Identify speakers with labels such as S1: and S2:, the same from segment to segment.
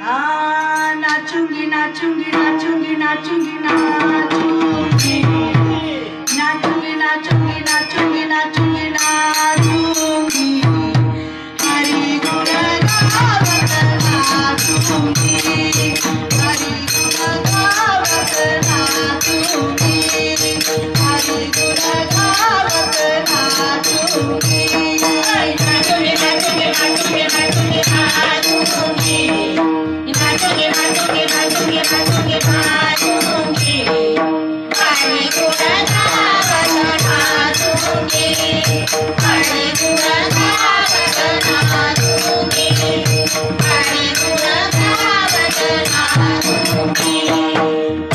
S1: नाचूंगी नाचूंगी नाचूंगी नाचूंगी नाचूंगी नाचूंगी नाचूंगी नाचूंगी नाचूंगी नाचूंगी हरि गुण गावत नाचूंगी हरि गुण गावत नाचूंगी हरि गुण गावत नाचूंगी नाचूंगी नाचूंगी नाचूंगी नाचूंगी नाचूंगी नाचूंगी नाचूंगी नाचूंगी नाचूंगी नाचूंगी हरि गुण गावत नाचूंगी हरि गुण गावत नाचूंगी हरि गुण गावत नाचूंगी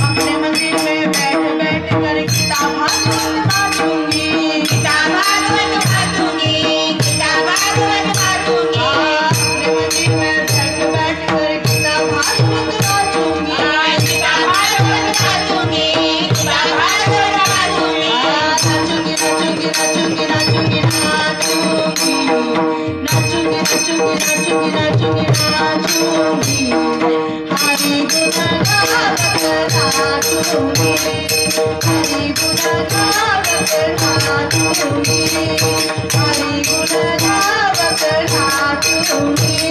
S1: अपने मंदिर में बैठ बैठ कर गीता भागवत नाचूंगी गीता भागवत नाचूंगी गीता भागवत नाचूंगी अपने मंदिर में बैठ बैठ कर गीता भागवत नाचूंगी गीता भागवत नाचूंगी गीता भागवत नाचूंगी नाचूंगी नाचूंगी नाचूंगी नाचूंगी नाचूंगी नाचूंगी नाचूंगी नाचूंगी हरि गुण गावत नाचूंगी हरि गुण गावत नाचूंगी हरि गुण गावत नाचूंगी